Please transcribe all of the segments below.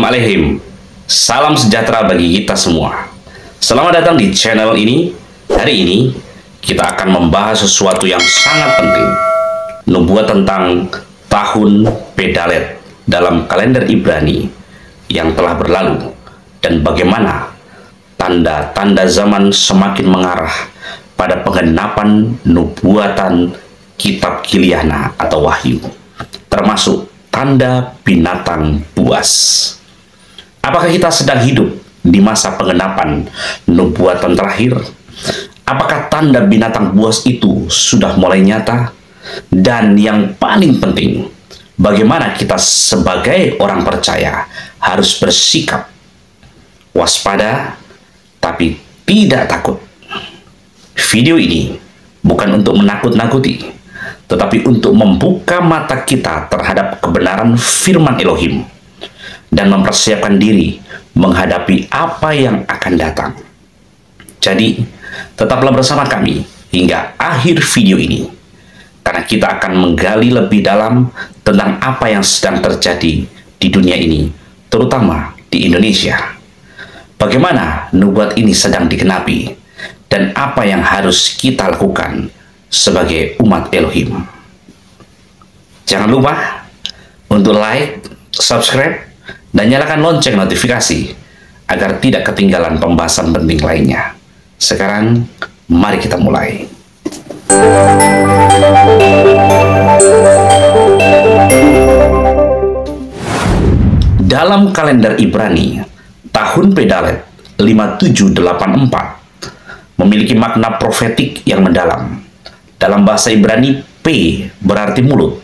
Shalom Alehim. Salam sejahtera bagi kita semua. Selamat datang di channel ini. Hari ini kita akan membahas sesuatu yang sangat penting. Nubuat tentang tahun Pedalet dalam kalender Ibrani yang telah berlalu dan bagaimana tanda-tanda zaman semakin mengarah pada penggenapan nubuatan kitab Kiliana atau Wahyu, termasuk tanda binatang buas. Apakah kita sedang hidup di masa penggenapan nubuatan terakhir? Apakah tanda binatang buas itu sudah mulai nyata? Dan yang paling penting, bagaimana kita sebagai orang percaya harus bersikap waspada tapi tidak takut. Video ini bukan untuk menakut-nakuti, tetapi untuk membuka mata kita terhadap kebenaran firman Elohim dan mempersiapkan diri menghadapi apa yang akan datang. Jadi, tetaplah bersama kami hingga akhir video ini, karena kita akan menggali lebih dalam tentang apa yang sedang terjadi di dunia ini, terutama di Indonesia. Bagaimana nubuat ini sedang digenapi, dan apa yang harus kita lakukan sebagai umat Elohim. Jangan lupa untuk like, subscribe, dan nyalakan lonceng notifikasi agar tidak ketinggalan pembahasan penting lainnya. Sekarang, mari kita mulai. Dalam kalender Ibrani, tahun Pedalet 5784 memiliki makna profetik yang mendalam. Dalam bahasa Ibrani, P berarti mulut,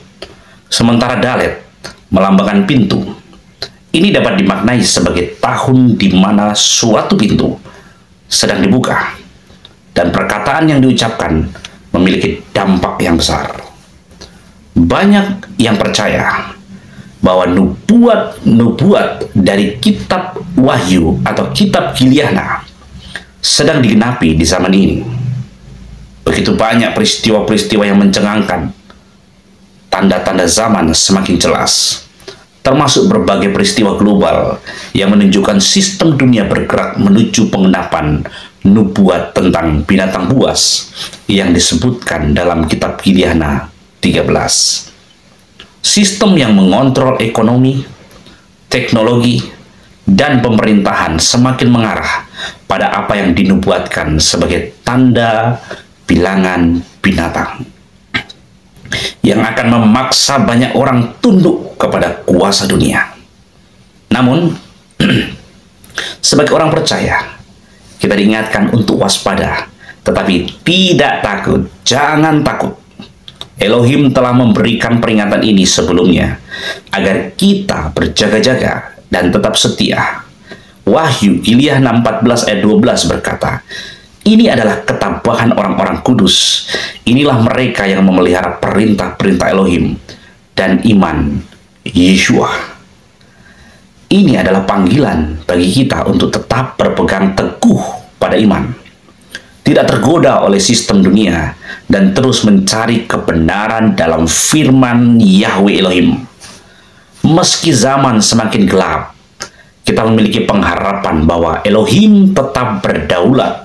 sementara Dalet melambangkan pintu. Ini dapat dimaknai sebagai tahun di mana suatu pintu sedang dibuka, dan perkataan yang diucapkan memiliki dampak yang besar. Banyak yang percaya bahwa nubuat dari kitab Wahyu atau kitab Kiliana sedang digenapi di zaman ini. Begitu banyak peristiwa-peristiwa yang mencengangkan. Tanda-tanda zaman semakin jelas, termasuk berbagai peristiwa global yang menunjukkan sistem dunia bergerak menuju penggenapan nubuat tentang binatang buas yang disebutkan dalam kitab Kiliana 13. Sistem yang mengontrol ekonomi, teknologi, dan pemerintahan semakin mengarah pada apa yang dinubuatkan sebagai tanda bilangan binatang yang akan memaksa banyak orang tunduk kepada kuasa dunia. Namun, sebagai orang percaya, kita diingatkan untuk waspada, tetapi tidak takut. Jangan takut. Elohim telah memberikan peringatan ini sebelumnya, agar kita berjaga-jaga dan tetap setia. Wahyu Kiliana 14 ayat 12 berkata, ini adalah ketabahan orang-orang kudus. Inilah mereka yang memelihara perintah-perintah Elohim dan iman Yeshua. Ini adalah panggilan bagi kita untuk tetap berpegang teguh pada iman, tidak tergoda oleh sistem dunia, dan terus mencari kebenaran dalam firman Yahweh Elohim. Meski zaman semakin gelap, kita memiliki pengharapan bahwa Elohim tetap berdaulat.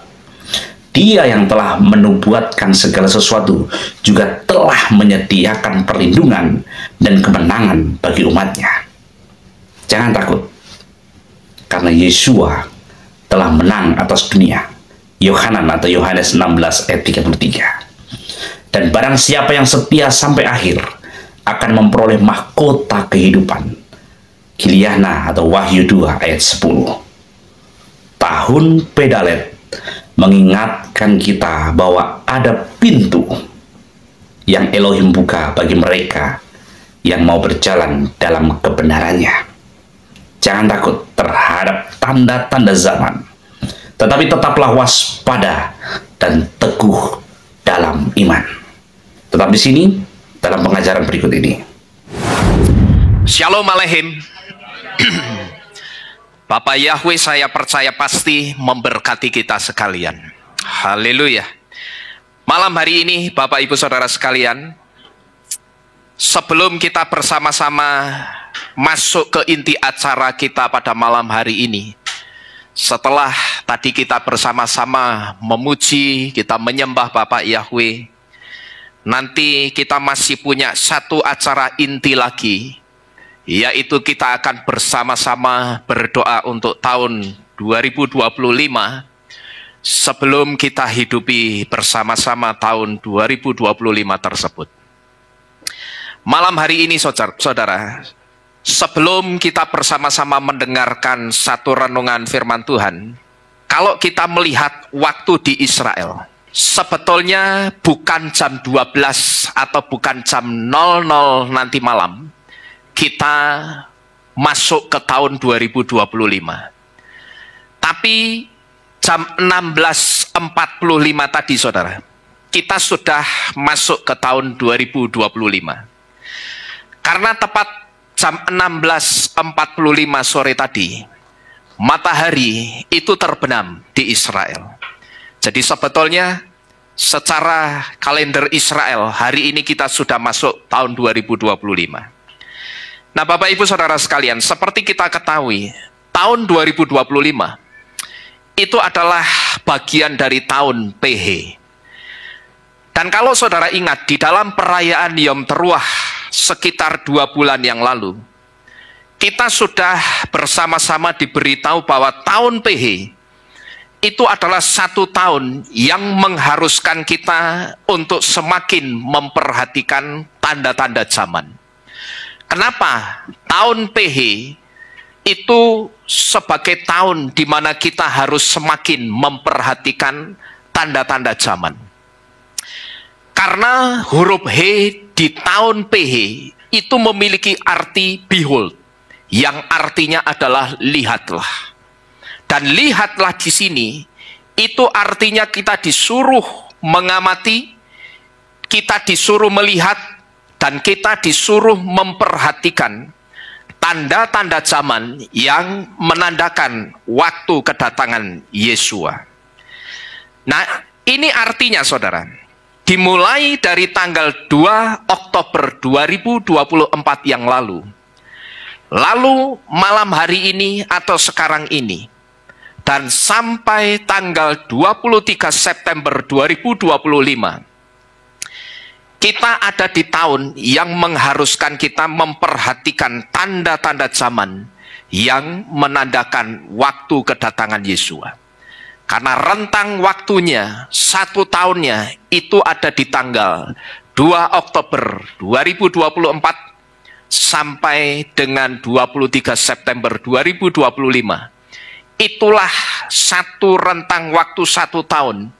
Dia yang telah menubuatkan segala sesuatu juga telah menyediakan perlindungan dan kemenangan bagi umatnya. Jangan takut, karena Yeshua telah menang atas dunia. Yohanes 16 ayat 33. Dan barang siapa yang setia sampai akhir akan memperoleh mahkota kehidupan. Kiliana atau Wahyu 2 ayat 10. Tahun Pedalet mengingatkan kita bahwa ada pintu yang Elohim buka bagi mereka yang mau berjalan dalam kebenarannya. Jangan takut terhadap tanda-tanda zaman, tetapi tetaplah waspada dan teguh dalam iman. Tetap di sini dalam pengajaran berikut ini. Shalom Alehim. Bapak Yahweh, saya percaya pasti memberkati kita sekalian. Haleluya. Malam hari ini Bapak Ibu Saudara sekalian, sebelum kita bersama-sama masuk ke inti acara kita pada malam hari ini. Setelah tadi kita bersama-sama memuji, kita menyembah Bapak Yahweh, nanti kita masih punya satu acara inti lagi, yaitu kita akan bersama-sama berdoa untuk tahun 2025 sebelum kita hidupi bersama-sama tahun 2025 tersebut. Malam hari ini saudara, sebelum kita bersama-sama mendengarkan satu renungan firman Tuhan, kalau kita melihat waktu di Israel, sebetulnya bukan jam 12 atau bukan jam 00 nanti malam, kita masuk ke tahun 2025. Tapi jam 16.45 tadi saudara, kita sudah masuk ke tahun 2025. Karena tepat jam 16.45 sore tadi, matahari itu terbenam di Israel. Jadi sebetulnya secara kalender Israel, hari ini kita sudah masuk tahun 2025. Nah Bapak Ibu Saudara sekalian, seperti kita ketahui, tahun 2025 itu adalah bagian dari tahun PH. Dan kalau saudara ingat, di dalam perayaan Yom Teruah sekitar 2 bulan yang lalu, kita sudah bersama-sama diberitahu bahwa tahun PH itu adalah satu tahun yang mengharuskan kita untuk semakin memperhatikan tanda-tanda zaman. Kenapa? Tahun PH itu sebagai tahun di mana kita harus semakin memperhatikan tanda-tanda zaman. Karena huruf H di tahun PH itu memiliki arti behold, yang artinya adalah lihatlah. Dan lihatlah di sini itu artinya kita disuruh mengamati, kita disuruh melihat, dan kita disuruh memperhatikan tanda-tanda zaman yang menandakan waktu kedatangan Yesua. Nah, ini artinya saudara, dimulai dari tanggal 2 Oktober 2024 yang lalu malam hari ini atau sekarang ini, dan sampai tanggal 23 September 2025, kita ada di tahun yang mengharuskan kita memperhatikan tanda-tanda zaman yang menandakan waktu kedatangan Yesua. Karena rentang waktunya, 1 tahunnya, itu ada di tanggal 2 Oktober 2024 sampai dengan 23 September 2025. Itulah satu rentang waktu 1 tahun,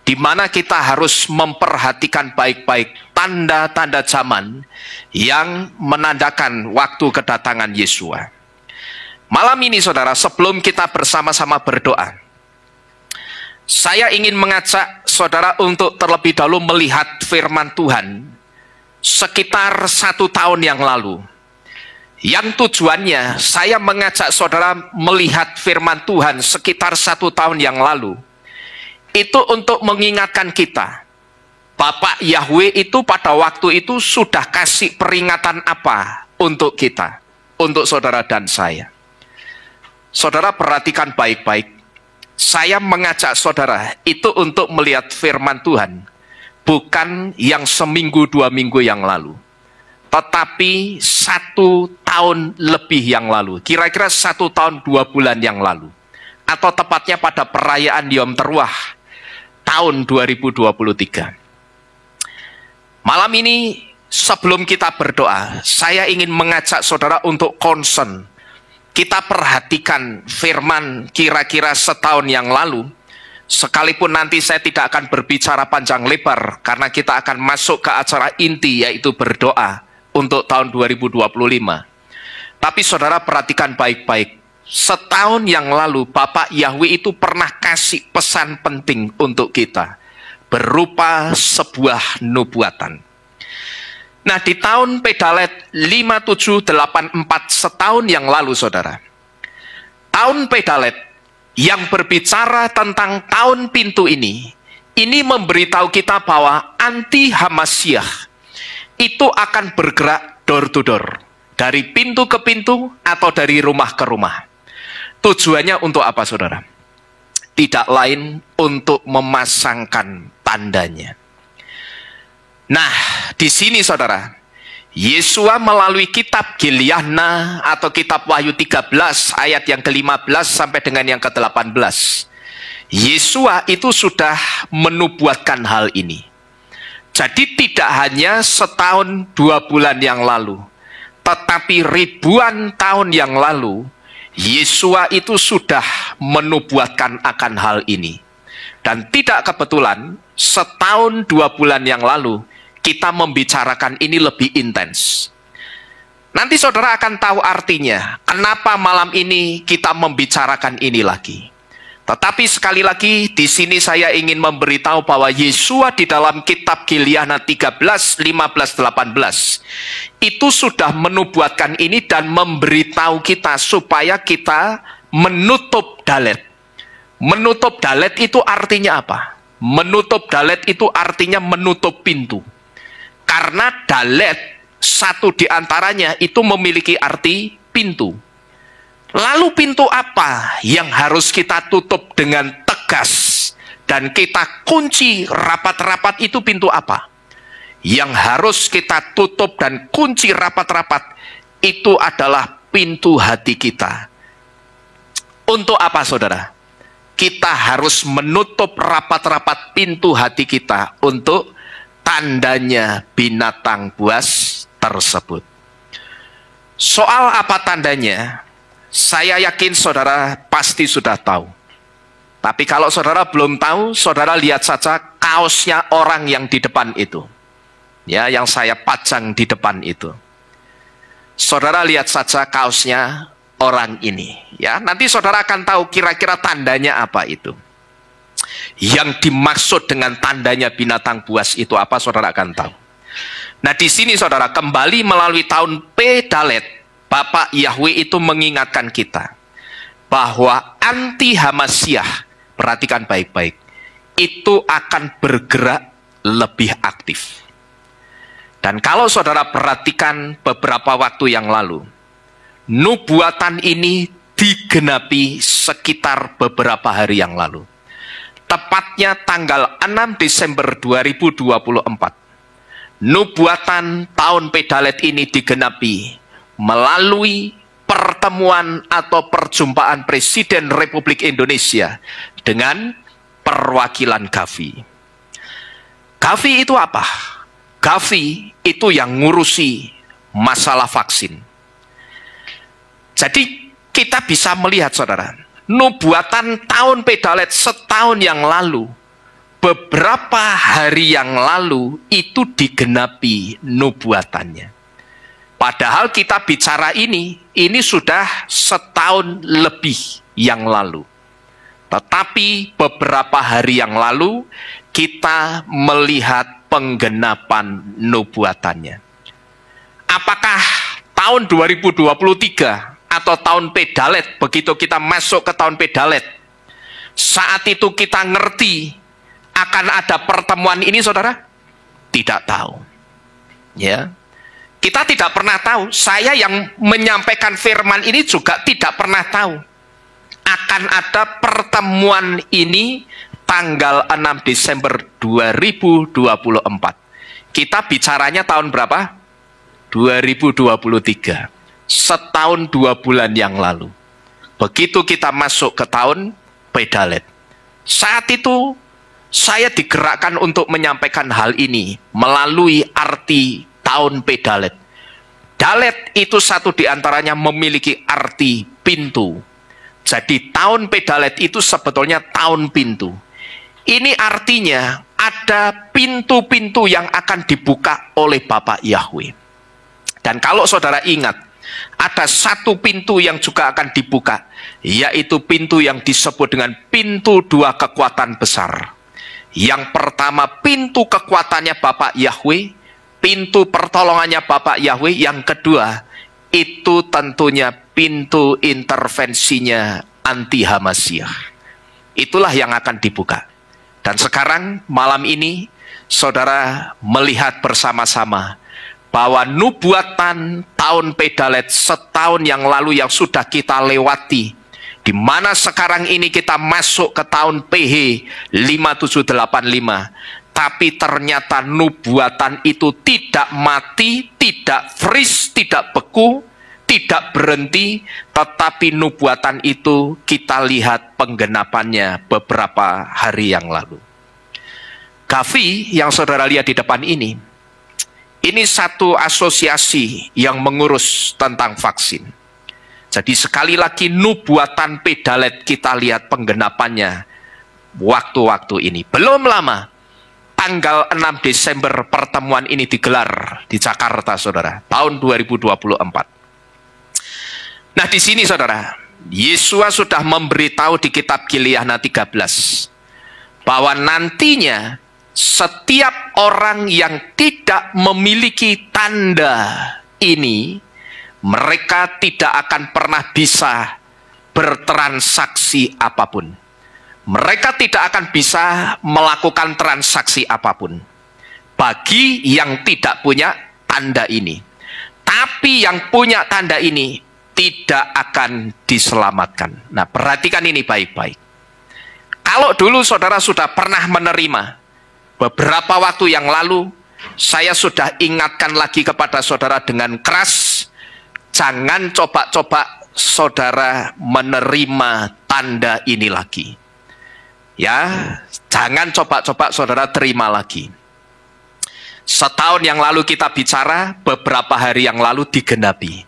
di mana kita harus memperhatikan baik-baik tanda-tanda zaman yang menandakan waktu kedatangan Yesua. Malam ini saudara, sebelum kita bersama-sama berdoa, saya ingin mengajak saudara untuk terlebih dahulu melihat firman Tuhan sekitar 1 tahun yang lalu. Yang tujuannya saya mengajak saudara melihat firman Tuhan sekitar 1 tahun yang lalu, itu untuk mengingatkan kita, Bapak Yahweh itu pada waktu itu sudah kasih peringatan apa untuk kita, untuk saudara dan saya. Saudara perhatikan baik-baik. Saya mengajak saudara itu untuk melihat firman Tuhan, bukan yang seminggu 2 minggu yang lalu, tetapi 1 tahun lebih yang lalu, kira-kira 1 tahun 2 bulan yang lalu, atau tepatnya pada perayaan Yom Teruah tahun 2023. Malam ini sebelum kita berdoa, saya ingin mengajak saudara untuk concern. Kita perhatikan firman kira-kira 1 tahun yang lalu, sekalipun nanti saya tidak akan berbicara panjang lebar, karena kita akan masuk ke acara inti, yaitu berdoa untuk tahun 2025. Tapi saudara perhatikan baik-baik, 1 tahun yang lalu Bapak Yahweh itu pernah kasih pesan penting untuk kita, berupa sebuah nubuatan. Nah, di tahun Pedalet 5784, setahun yang lalu saudara, tahun Pedalet yang berbicara tentang tahun pintu ini memberitahu kita bahwa anti Hamasyah itu akan bergerak door to door. dari pintu ke pintu atau dari rumah ke rumah. Tujuannya untuk apa, saudara? Tidak lain untuk memasangkan tandanya. Nah, di sini saudara, Yesua melalui kitab Gilyahna atau kitab Wahyu 13 ayat yang ke-15 sampai dengan yang ke-18. Yesua itu sudah menubuatkan hal ini. Jadi tidak hanya setahun 2 bulan yang lalu, tetapi ribuan tahun yang lalu, Yesua itu sudah menubuatkan akan hal ini. Dan tidak kebetulan, setahun 2 bulan yang lalu, kita membicarakan ini lebih intens. Nanti saudara akan tahu artinya, kenapa malam ini kita membicarakan ini lagi. Tetapi sekali lagi, di sini saya ingin memberitahu bahwa Yesua di dalam kitab Gilyahna 13, 15, 18, itu sudah menubuatkan ini dan memberitahu kita supaya kita menutup dalet. Menutup dalet itu artinya apa? Menutup dalet itu artinya menutup pintu. Karena dalet, satu di antaranya itu memiliki arti pintu. Lalu pintu apa yang harus kita tutup dengan tegas dan kita kunci rapat-rapat, itu pintu apa? Yang harus kita tutup dan kunci rapat-rapat itu adalah pintu hati kita. Untuk apa, saudara? Kita harus menutup rapat-rapat pintu hati kita untuk tandanya binatang buas tersebut. Soal apa tandanya, saya yakin saudara pasti sudah tahu. Tapi kalau saudara belum tahu, saudara lihat saja kaosnya orang yang di depan itu. Ya, yang saya pajang di depan itu. Saudara lihat saja kaosnya orang ini. Ya, nanti saudara akan tahu kira-kira tandanya apa itu. Yang dimaksud dengan tandanya binatang buas itu apa, saudara akan tahu. Nah, di sini saudara, kembali melalui tahun P Dalet, Bapak Yahweh itu mengingatkan kita bahwa anti Hamasyah, perhatikan baik-baik, itu akan bergerak lebih aktif. Dan kalau saudara perhatikan beberapa waktu yang lalu, nubuatan ini digenapi sekitar beberapa hari yang lalu. Tepatnya tanggal 6 Desember 2024. Nubuatan tahun Pedalet ini digenapi melalui pertemuan atau perjumpaan Presiden Republik Indonesia dengan perwakilan Gavi. Gavi itu apa? Gavi itu yang ngurusi masalah vaksin. Jadi kita bisa melihat, saudara, nubuatan tahun Pedalet setahun yang lalu, beberapa hari yang lalu itu digenapi nubuatannya. Padahal kita bicara ini sudah setahun lebih yang lalu. Tetapi beberapa hari yang lalu kita melihat penggenapan nubuatannya. Apakah tahun 2023 atau tahun Pedalet, begitu kita masuk ke tahun Pedalet, saat itu kita ngerti akan ada pertemuan ini, saudara? Tidak tahu. Ya. Kita tidak pernah tahu. Saya yang menyampaikan firman ini juga tidak pernah tahu akan ada pertemuan ini tanggal 6 Desember 2024. Kita bicaranya tahun berapa? 2023. Setahun 2 bulan yang lalu. Begitu kita masuk ke tahun Pedalet, saat itu saya digerakkan untuk menyampaikan hal ini melalui arti tahun Pedalet. Dalet itu satu diantaranya memiliki arti pintu. Jadi tahun Pedalet itu sebetulnya tahun pintu. Ini artinya ada pintu-pintu yang akan dibuka oleh Bapak Yahweh. Dan kalau saudara ingat, ada satu pintu yang juga akan dibuka, yaitu pintu yang disebut dengan pintu 2 kekuatan besar. Yang pertama, pintu kekuatannya Bapak Yahweh, pintu pertolongannya Bapak Yahweh. Yang kedua, itu tentunya pintu intervensinya anti Hamasyah. Itulah yang akan dibuka. Dan sekarang malam ini saudara melihat bersama-sama bahwa nubuatan tahun Pedalet setahun yang lalu yang sudah kita lewati, di mana sekarang ini kita masuk ke tahun PH 5785, tapi ternyata nubuatan itu tidak mati, tidak freeze, tidak beku, tidak berhenti, tetapi nubuatan itu kita lihat penggenapannya beberapa hari yang lalu. Gavi yang saudara lihat di depan ini satu asosiasi yang mengurus tentang vaksin. Jadi sekali lagi nubuatan Pedalet kita lihat penggenapannya waktu-waktu ini. Belum lama, tanggal 6 Desember pertemuan ini digelar di Jakarta, saudara, tahun 2024. Nah, di sini, saudara, Yesua sudah memberitahu di kitab Gileana 13 bahwa nantinya setiap orang yang tidak memiliki tanda ini, mereka tidak akan pernah bisa bertransaksi apapun. Mereka tidak akan bisa melakukan transaksi apapun bagi yang tidak punya tanda ini. Tapi yang punya tanda ini tidak akan diselamatkan. Nah, perhatikan ini baik-baik. Kalau dulu saudara sudah pernah menerima, beberapa waktu yang lalu, saya sudah ingatkan lagi kepada saudara dengan keras, jangan coba-coba saudara menerima tanda ini lagi. Ya, jangan coba-coba saudara terima lagi. Setahun yang lalu kita bicara, beberapa hari yang lalu digenapi.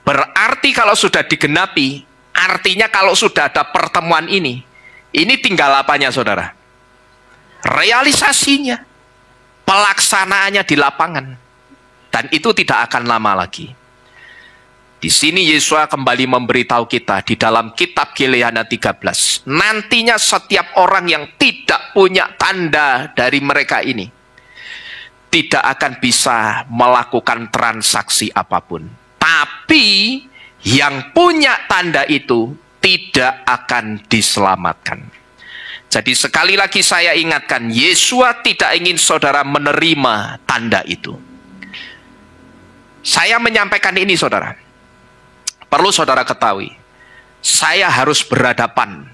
Berarti kalau sudah digenapi, artinya kalau sudah ada pertemuan ini tinggal apanya, saudara? Realisasinya, pelaksanaannya di lapangan, dan itu tidak akan lama lagi. Di sini Yesus kembali memberitahu kita di dalam kitab Gileana 13, nantinya setiap orang yang tidak punya tanda dari mereka ini tidak akan bisa melakukan transaksi apapun. Tapi yang punya tanda itu tidak akan diselamatkan. Jadi sekali lagi saya ingatkan, Yesua tidak ingin saudara menerima tanda itu. Saya menyampaikan ini, saudara. Perlu saudara ketahui, saya harus berhadapan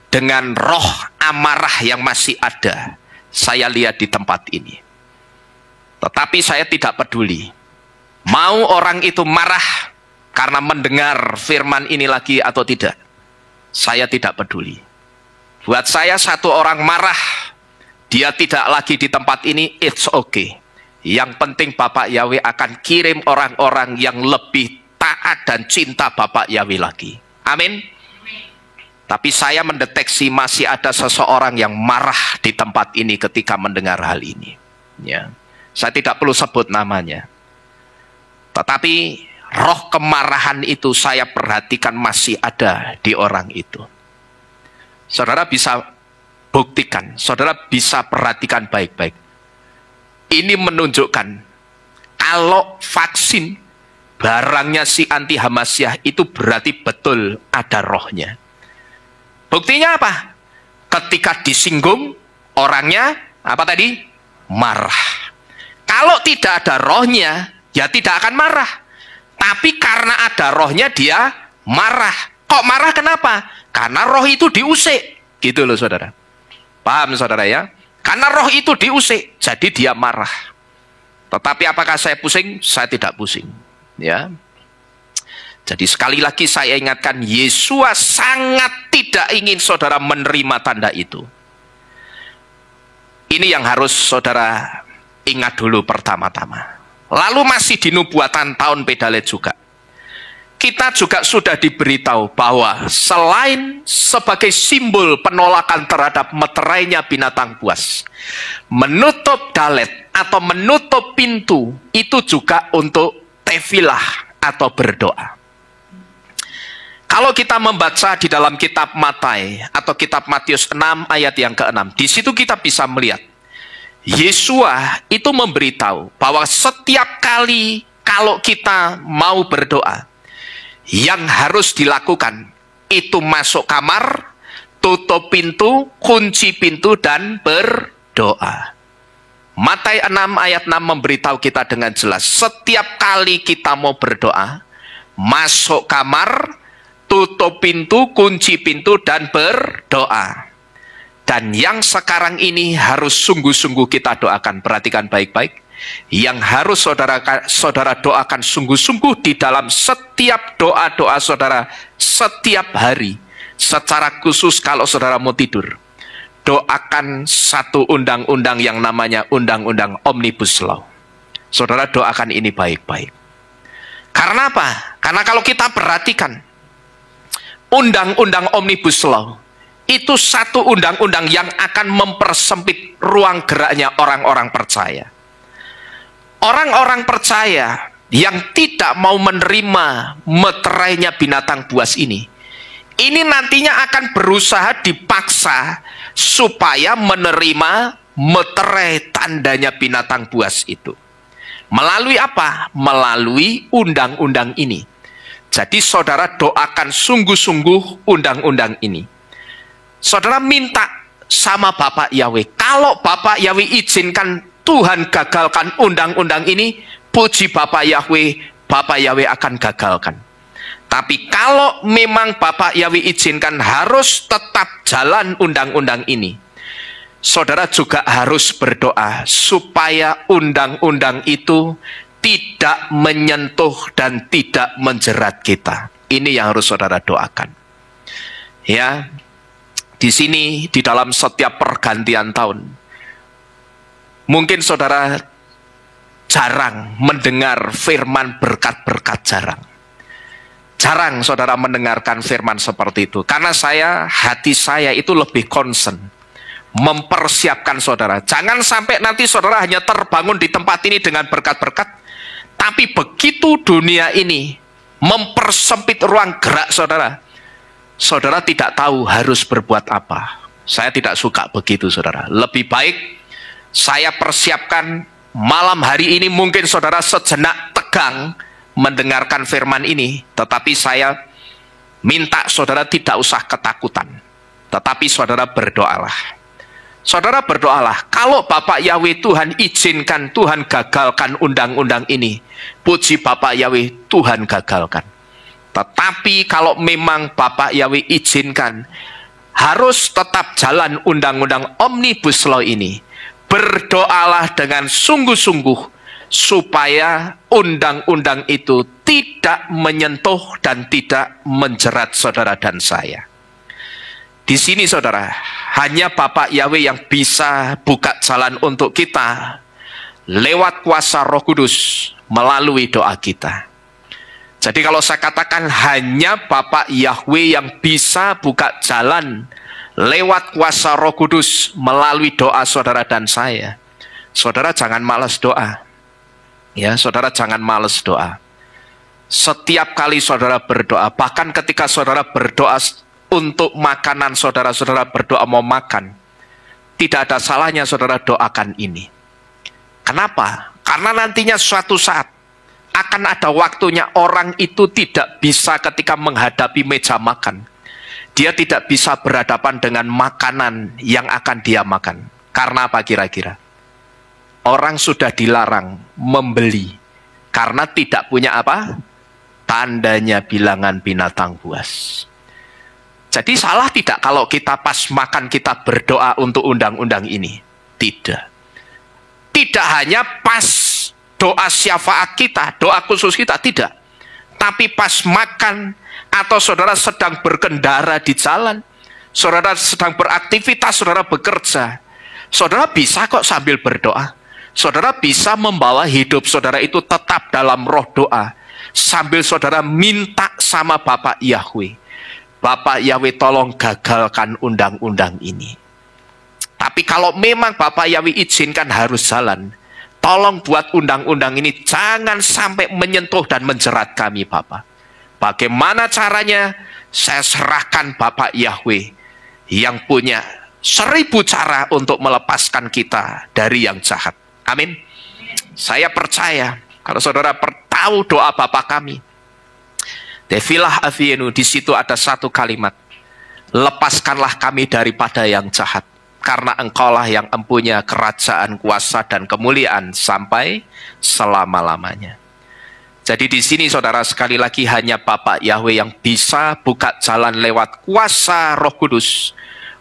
dengan roh amarah yang masih ada. Saya lihat di tempat ini. Tetapi saya tidak peduli. Mau orang itu marah karena mendengar firman ini lagi atau tidak, saya tidak peduli. Buat saya, satu orang marah, dia tidak lagi di tempat ini, it's okay. Yang penting Bapak Yahweh akan kirim orang-orang yang lebih taat dan cinta Bapak Yahweh lagi. Amin. Tapi saya mendeteksi masih ada seseorang yang marah di tempat ini ketika mendengar hal ini. Ya, saya tidak perlu sebut namanya. Tetapi roh kemarahan itu saya perhatikan masih ada di orang itu. Saudara bisa buktikan, saudara bisa perhatikan baik-baik. Ini menunjukkan kalau vaksin barangnya si anti Hamasyah itu berarti betul ada rohnya. Buktinya apa? Ketika disinggung, orangnya apa tadi? Marah. Kalau tidak ada rohnya, ya tidak akan marah. Tapi karena ada rohnya, dia marah. Kok marah kenapa? Karena roh itu diusik. Gitu loh, saudara. Paham, saudara, ya? Karena roh itu diusik, jadi dia marah. Tetapi apakah saya pusing? Saya tidak pusing. Ya. Jadi sekali lagi saya ingatkan, Yesua sangat tidak ingin saudara menerima tanda itu. Ini yang harus saudara ingat dulu pertama-tama. Lalu masih di nubuatan tahun Pedalet juga. Kita juga sudah diberitahu bahwa selain sebagai simbol penolakan terhadap meterainya binatang buas, menutup dalet atau menutup pintu itu juga untuk tefilah atau berdoa. Kalau kita membaca di dalam kitab Matai atau kitab Matius 6 ayat yang ke-6, di situ kita bisa melihat Yesua itu memberitahu bahwa setiap kali kalau kita mau berdoa, yang harus dilakukan itu masuk kamar, tutup pintu, kunci pintu, dan berdoa. Matius 6 ayat 6 memberitahu kita dengan jelas, setiap kali kita mau berdoa, masuk kamar, tutup pintu, kunci pintu, dan berdoa. Dan yang sekarang ini harus sungguh-sungguh kita doakan. Perhatikan baik-baik. Yang harus saudara doakan sungguh-sungguh di dalam setiap doa-doa saudara setiap hari. Secara khusus kalau saudara mau tidur, doakan satu undang-undang yang namanya undang-undang Omnibus Law. Saudara doakan ini baik-baik. Karena apa? Karena kalau kita perhatikan undang-undang Omnibus Law, itu satu undang-undang yang akan mempersempit ruang geraknya orang-orang percaya. Orang-orang percaya yang tidak mau menerima meterainya binatang buas ini nantinya akan berusaha dipaksa supaya menerima meterai tandanya binatang buas itu. Melalui apa? Melalui undang-undang ini. Jadi saudara doakan sungguh-sungguh undang-undang ini. Saudara minta sama Bapak Yahweh, kalau Bapak Yahweh izinkan Tuhan gagalkan undang-undang ini, puji Bapak Yahweh akan gagalkan. Tapi kalau memang Bapak Yahweh izinkan harus tetap jalan undang-undang ini, saudara juga harus berdoa supaya undang-undang itu tidak menyentuh dan tidak menjerat kita. Ini yang harus saudara doakan. Ya, di sini di dalam setiap pergantian tahun, mungkin saudara jarang mendengar firman berkat-berkat, jarang saudara mendengarkan firman seperti itu. Karena hati saya itu lebih concern mempersiapkan saudara. Jangan sampai nanti saudara hanya terbangun di tempat ini dengan berkat-berkat, tapi begitu dunia ini mempersempit ruang gerak saudara, saudara tidak tahu harus berbuat apa. Saya tidak suka begitu saudara. Lebih baik saya persiapkan malam hari ini, mungkin saudara sejenak tegang mendengarkan firman ini, tetapi saya minta saudara tidak usah ketakutan, tetapi saudara berdoalah. Saudara berdoalah, kalau Bapak Yahweh Tuhan izinkan, Tuhan gagalkan undang-undang ini, puji Bapak Yahweh Tuhan gagalkan. Tetapi kalau memang Bapak Yahweh izinkan harus tetap jalan undang-undang Omnibus Law ini, berdoalah dengan sungguh-sungguh supaya undang-undang itu tidak menyentuh dan tidak menjerat saudara dan saya. Di sini saudara, hanya Bapak Yahweh yang bisa buka jalan untuk kita lewat kuasa Roh Kudus melalui doa kita. Jadi kalau saya katakan hanya Bapak Yahweh yang bisa buka jalan lewat kuasa Roh Kudus melalui doa saudara dan saya, saudara jangan malas doa. Ya, saudara jangan malas doa. Setiap kali saudara berdoa, bahkan ketika saudara berdoa untuk makanan saudara berdoa mau makan, tidak ada salahnya saudara doakan ini. Kenapa? Karena nantinya suatu saat akan ada waktunya orang itu tidak bisa ketika menghadapi meja makan. Dia tidak bisa berhadapan dengan makanan yang akan dia makan. Karena apa kira-kira? Orang sudah dilarang membeli karena tidak punya apa? Tandanya bilangan binatang buas. Jadi salah tidak kalau kita pas makan kita berdoa untuk undang-undang ini? Tidak. Tidak hanya pas doa syafaat kita, doa khusus kita, tidak. Tapi pas makan atau saudara sedang berkendara di jalan, saudara sedang beraktivitas, saudara bekerja, saudara bisa kok sambil berdoa. Saudara bisa membawa hidup saudara itu tetap dalam roh doa, sambil saudara minta sama Bapak Yahweh. Bapak Yahweh tolong gagalkan undang-undang ini. Tapi kalau memang Bapak Yahweh izinkan harus jalan, tolong buat undang-undang ini jangan sampai menyentuh dan menjerat kami Bapak. Bagaimana caranya? Saya serahkan Bapak Yahweh yang punya 1000 cara untuk melepaskan kita dari yang jahat. Amin. Saya percaya kalau saudara tahu doa Bapa kami, Tefilah Avienu, di situ ada satu kalimat, lepaskanlah kami daripada yang jahat. karena Engkaulah yang empunya kerajaan, kuasa, dan kemuliaan sampai selama-lamanya. Jadi di sini saudara, sekali lagi hanya Bapak Yahweh yang bisa buka jalan lewat kuasa Roh Kudus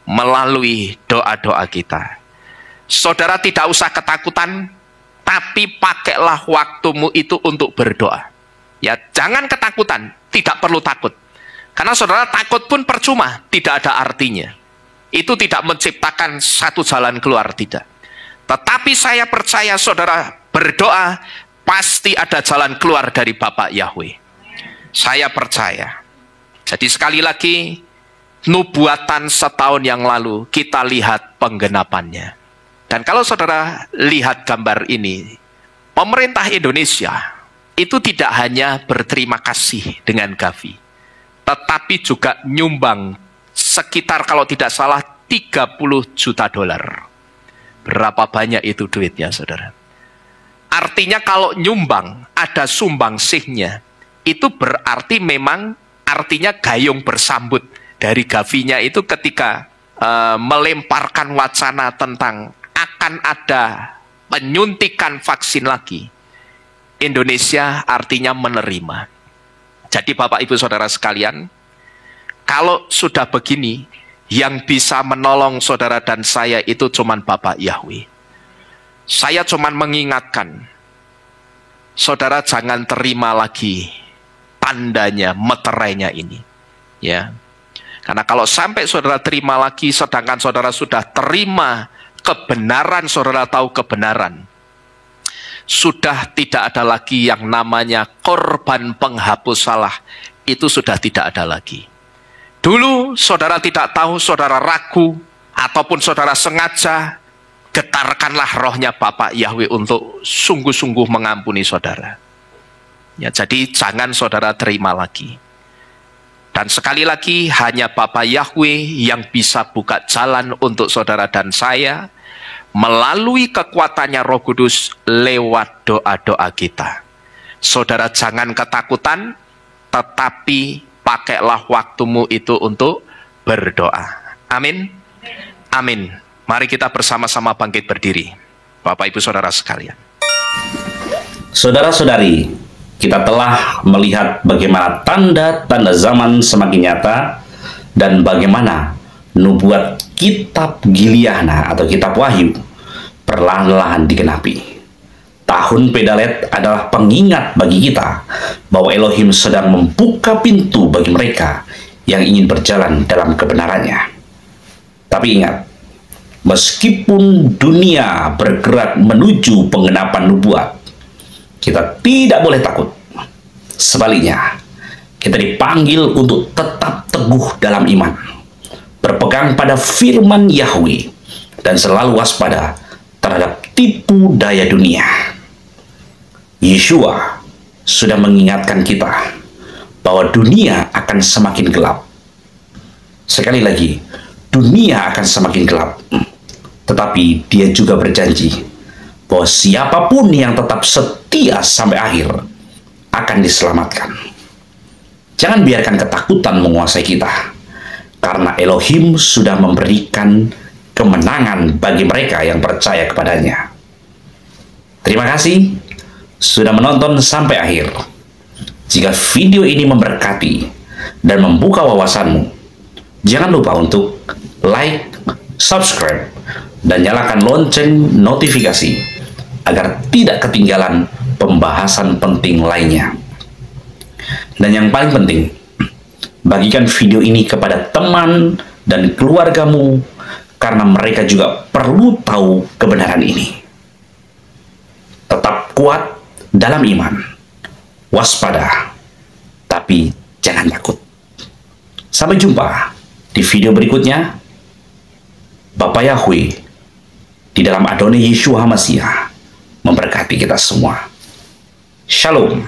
melalui doa-doa kita. Saudara tidak usah ketakutan, tapi pakailah waktumu itu untuk berdoa. Ya, jangan ketakutan, tidak perlu takut. Karena saudara takut pun percuma, tidak ada artinya. Itu tidak menciptakan satu jalan keluar, tidak. Tetapi saya percaya saudara berdoa, pasti ada jalan keluar dari Bapak Yahweh. Saya percaya. Jadi sekali lagi, nubuatan setahun yang lalu, kita lihat penggenapannya. Dan kalau saudara lihat gambar ini, pemerintah Indonesia itu tidak hanya berterima kasih dengan Gavi, tetapi juga nyumbang sekitar kalau tidak salah 30 juta dolar. Berapa banyak itu duitnya, saudara? Artinya kalau nyumbang, ada sumbangsihnya, itu berarti memang artinya gayung bersambut dari Gavinya itu ketika melemparkan wacana tentang akan ada penyuntikan vaksin lagi. Indonesia artinya menerima. Jadi Bapak Ibu Saudara sekalian, kalau sudah begini, yang bisa menolong saudara dan saya itu cuman Bapak Yahweh. Saya cuman mengingatkan, saudara jangan terima lagi tandanya, meterainya ini. Ya. Karena kalau sampai saudara terima lagi, sedangkan saudara sudah terima kebenaran, saudara tahu kebenaran, sudah tidak ada lagi yang namanya korban penghapus salah. Itu sudah tidak ada lagi. Dulu saudara tidak tahu, saudara ragu, ataupun saudara sengaja, getarkanlah rohnya Bapak Yahweh untuk sungguh-sungguh mengampuni saudara. Ya, jadi jangan saudara terima lagi. Dan sekali lagi, hanya Bapak Yahweh yang bisa buka jalan untuk saudara dan saya, melalui kekuatannya Roh Kudus lewat doa-doa kita. Saudara jangan ketakutan, tetapi pakailah waktumu itu untuk berdoa. Amin. Amin. Mari kita bersama-sama bangkit berdiri. Bapak Ibu Saudara sekalian. Saudara-saudari, kita telah melihat bagaimana tanda-tanda zaman semakin nyata dan bagaimana nubuat kitab Giliana atau kitab Wahyu perlahan-lahan digenapi. Tahun Pedalet adalah pengingat bagi kita bahwa Elohim sedang membuka pintu bagi mereka yang ingin berjalan dalam kebenarannya. Tapi ingat, meskipun dunia bergerak menuju penggenapan nubuat, kita tidak boleh takut. Sebaliknya, kita dipanggil untuk tetap teguh dalam iman, berpegang pada firman Yahweh, dan selalu waspada terhadap tipu daya dunia. Yeshua sudah mengingatkan kita bahwa dunia akan semakin gelap. Sekali lagi, dunia akan semakin gelap. Tetapi dia juga berjanji bahwa siapapun yang tetap setia sampai akhir akan diselamatkan. Jangan biarkan ketakutan menguasai kita, karena Elohim sudah memberikan kemenangan bagi mereka yang percaya kepadanya. Terima kasih sudah menonton sampai akhir. Jika video ini memberkati dan membuka wawasanmu, jangan lupa untuk like, subscribe, dan nyalakan lonceng notifikasi agar tidak ketinggalan pembahasan penting lainnya. Dan yang paling penting, bagikan video ini kepada teman dan keluargamu karena mereka juga perlu tahu kebenaran ini. Tetap kuat dalam iman, waspada, tapi jangan takut. Sampai jumpa di video berikutnya. Bapak Yahweh di dalam Adonai Yeshua HaMashiach memberkati kita semua. Shalom.